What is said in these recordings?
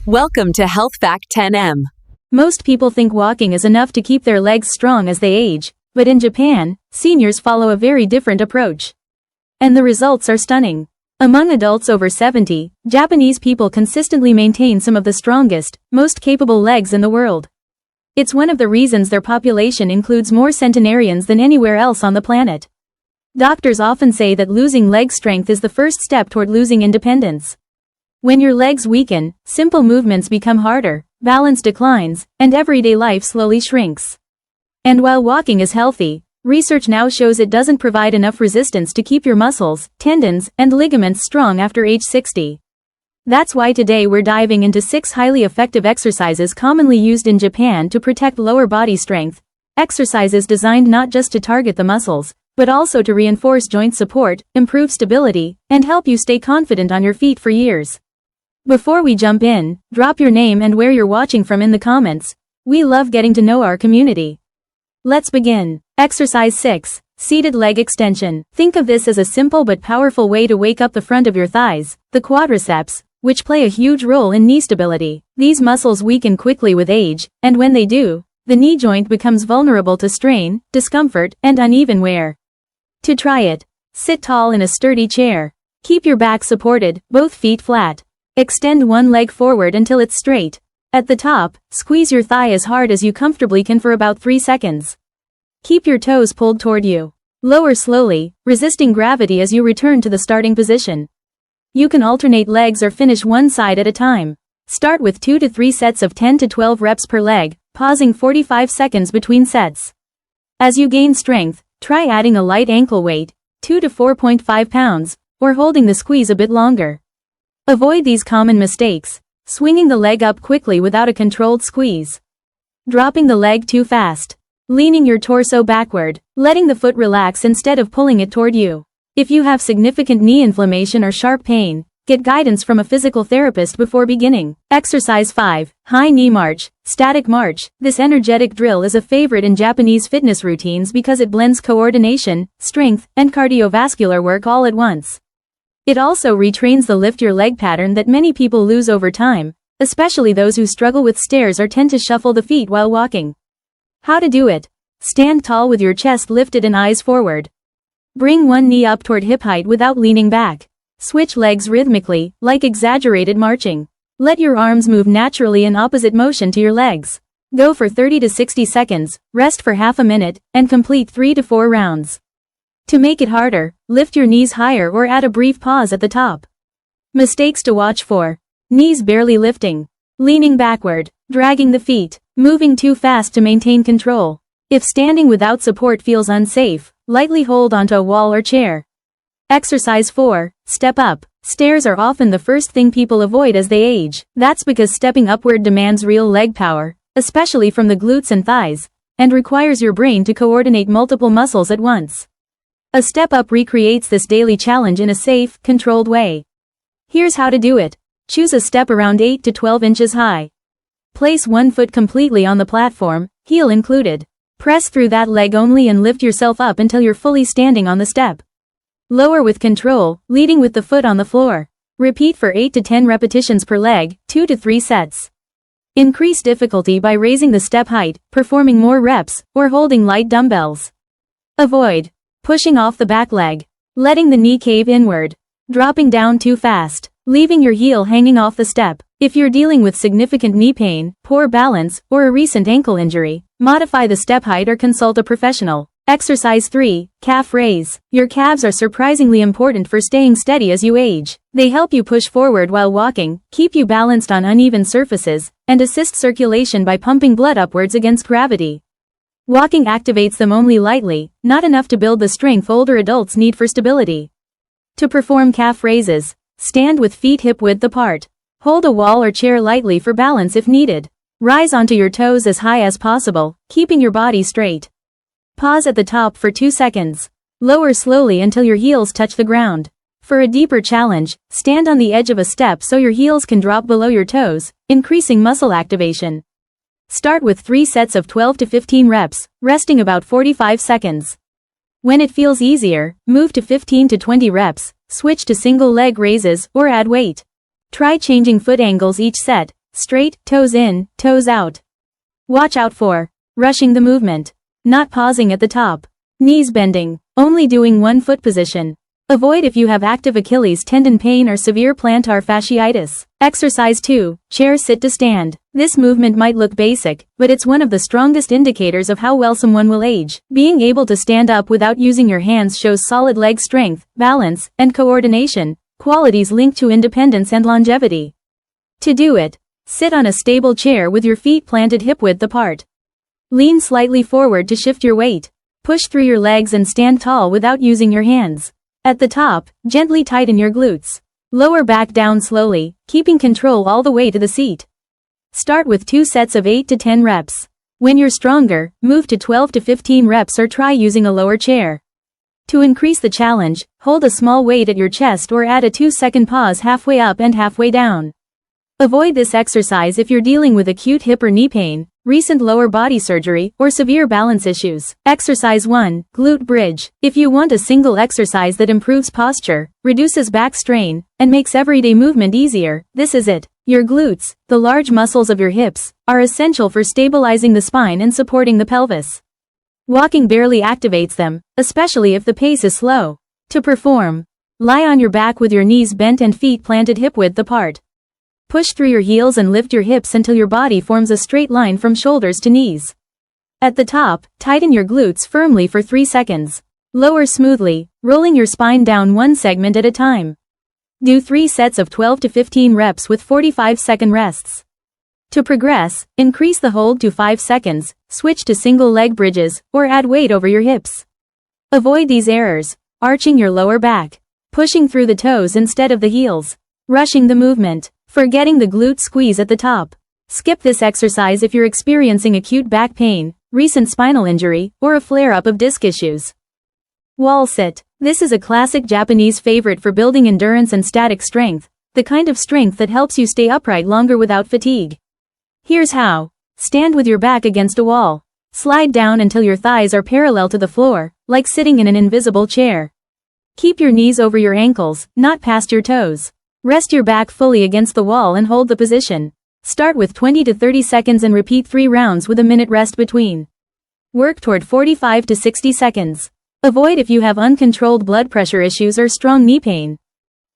Welcome to Health Fact 10M. Most people think walking is enough to keep their legs strong as they age, but in Japan, seniors follow a very different approach. And the results are stunning. Among adults over 70, Japanese people consistently maintain some of the strongest, most capable legs in the world. It's one of the reasons their population includes more centenarians than anywhere else on the planet. Doctors often say that losing leg strength is the first step toward losing independence. When your legs weaken, simple movements become harder, balance declines, and everyday life slowly shrinks. And while walking is healthy, research now shows it doesn't provide enough resistance to keep your muscles, tendons, and ligaments strong after age 60. That's why today we're diving into 6 highly effective exercises commonly used in Japan to protect lower body strength, exercises designed not just to target the muscles, but also to reinforce joint support, improve stability, and help you stay confident on your feet for years. Before we jump in, drop your name and where you're watching from in the comments. We love getting to know our community. Let's begin. Exercise 6. Seated leg extension. Think of this as a simple but powerful way to wake up the front of your thighs, the quadriceps, which play a huge role in knee stability. These muscles weaken quickly with age, and when they do, the knee joint becomes vulnerable to strain, discomfort, and uneven wear. To try it, sit tall in a sturdy chair. Keep your back supported, both feet flat. Extend one leg forward until it's straight. At the top, squeeze your thigh as hard as you comfortably can for about 3 seconds. Keep your toes pulled toward you. Lower slowly, resisting gravity as you return to the starting position. You can alternate legs or finish one side at a time. Start with 2 to 3 sets of 10 to 12 reps per leg, pausing 45 seconds between sets. As you gain strength, try adding a light ankle weight, 2 to 4.5 pounds, or holding the squeeze a bit longer. Avoid these common mistakes: swinging the leg up quickly without a controlled squeeze, dropping the leg too fast, leaning your torso backward, letting the foot relax instead of pulling it toward you. If you have significant knee inflammation or sharp pain, get guidance from a physical therapist before beginning. Exercise 5. High knee march, static march. This energetic drill is a favorite in Japanese fitness routines because it blends coordination, strength, and cardiovascular work all at once. It also retrains the lift your leg pattern that many people lose over time, especially those who struggle with stairs or tend to shuffle the feet while walking. How to do it? Stand tall with your chest lifted and eyes forward. Bring one knee up toward hip height without leaning back. Switch legs rhythmically, like exaggerated marching. Let your arms move naturally in opposite motion to your legs. Go for 30 to 60 seconds, rest for half a minute, and complete 3 to 4 rounds. To make it harder, lift your knees higher or add a brief pause at the top. Mistakes to watch for: knees barely lifting, leaning backward, dragging the feet, moving too fast to maintain control. If standing without support feels unsafe, lightly hold onto a wall or chair. Exercise 4. Step up. Stairs are often the first thing people avoid as they age. That's because stepping upward demands real leg power, especially from the glutes and thighs, and requires your brain to coordinate multiple muscles at once. A step up recreates this daily challenge in a safe, controlled way. Here's how to do it. Choose a step around 8 to 12 inches high. Place one foot completely on the platform, heel included. Press through that leg only and lift yourself up until you're fully standing on the step. Lower with control, leading with the foot on the floor. Repeat for 8 to 10 repetitions per leg, 2 to 3 sets. Increase difficulty by raising the step height, performing more reps, or holding light dumbbells. Avoid pushing off the back leg, letting the knee cave inward, dropping down too fast, leaving your heel hanging off the step. If you're dealing with significant knee pain, poor balance, or a recent ankle injury, modify the step height or consult a professional. Exercise 3. Calf raise. Your calves are surprisingly important for staying steady as you age. They help you push forward while walking, keep you balanced on uneven surfaces, and assist circulation by pumping blood upwards against gravity. Walking activates them only lightly, not enough to build the strength older adults need for stability. To perform calf raises, stand with feet hip-width apart. Hold a wall or chair lightly for balance if needed. Rise onto your toes as high as possible, keeping your body straight. Pause at the top for 2 seconds. Lower slowly until your heels touch the ground. For a deeper challenge, stand on the edge of a step so your heels can drop below your toes, increasing muscle activation. Start with 3 sets of 12 to 15 reps, resting about 45 seconds. When it feels easier, move to 15 to 20 reps, switch to single leg raises, or add weight. Try changing foot angles each set, Straight, toes in, toes out. Watch out for rushing the movement. Not pausing at the top. Knees bending. Only doing one foot position. Avoid if you have active Achilles tendon pain or severe plantar fasciitis. Exercise 2. Chair sit to stand. This movement might look basic, but it's one of the strongest indicators of how well someone will age. Being able to stand up without using your hands shows solid leg strength, balance, and coordination, qualities linked to independence and longevity. To do it, sit on a stable chair with your feet planted hip-width apart. Lean slightly forward to shift your weight. Push through your legs and stand tall without using your hands. At the top, gently tighten your glutes. Lower back down slowly, keeping control all the way to the seat. Start with 2 sets of 8 to 10 reps. When you're stronger, move to 12 to 15 reps or try using a lower chair. To increase the challenge, hold a small weight at your chest or add a 2-second pause halfway up and halfway down. Avoid this exercise if you're dealing with acute hip or knee pain, recent lower body surgery, or severe balance issues. Exercise 1. Glute bridge. If you want a single exercise that improves posture, reduces back strain, and makes everyday movement easier, this is it. Your glutes, the large muscles of your hips, are essential for stabilizing the spine and supporting the pelvis. Walking barely activates them, especially if the pace is slow. To perform, lie on your back with your knees bent and feet planted hip-width apart. Push through your heels and lift your hips until your body forms a straight line from shoulders to knees. At the top, tighten your glutes firmly for 3 seconds. Lower smoothly, rolling your spine down one segment at a time. Do 3 sets of 12 to 15 reps with 45-second rests. To progress, increase the hold to 5 seconds, switch to single leg bridges, or add weight over your hips. Avoid these errors: arching your lower back, pushing through the toes instead of the heels, rushing the movement, forgetting the glute squeeze at the top. Skip this exercise if you're experiencing acute back pain, recent spinal injury, or a flare-up of disc issues. Wall sit. This is a classic Japanese favorite for building endurance and static strength, the kind of strength that helps you stay upright longer without fatigue. Here's how. Stand with your back against a wall. Slide down until your thighs are parallel to the floor, like sitting in an invisible chair. Keep your knees over your ankles, not past your toes. Rest your back fully against the wall and hold the position. Start with 20 to 30 seconds and repeat 3 rounds with a minute rest between. Work toward 45 to 60 seconds. Avoid if you have uncontrolled blood pressure issues or strong knee pain.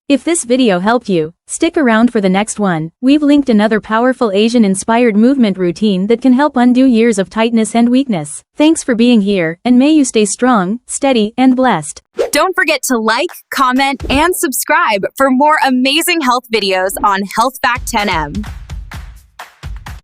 If this video helped you, stick around for the next one. We've linked another powerful Asian-inspired movement routine that can help undo years of tightness and weakness. Thanks for being here, and may you stay strong, steady, and blessed. Don't forget to like, comment, and subscribe for more amazing health videos on Health Fact 10M.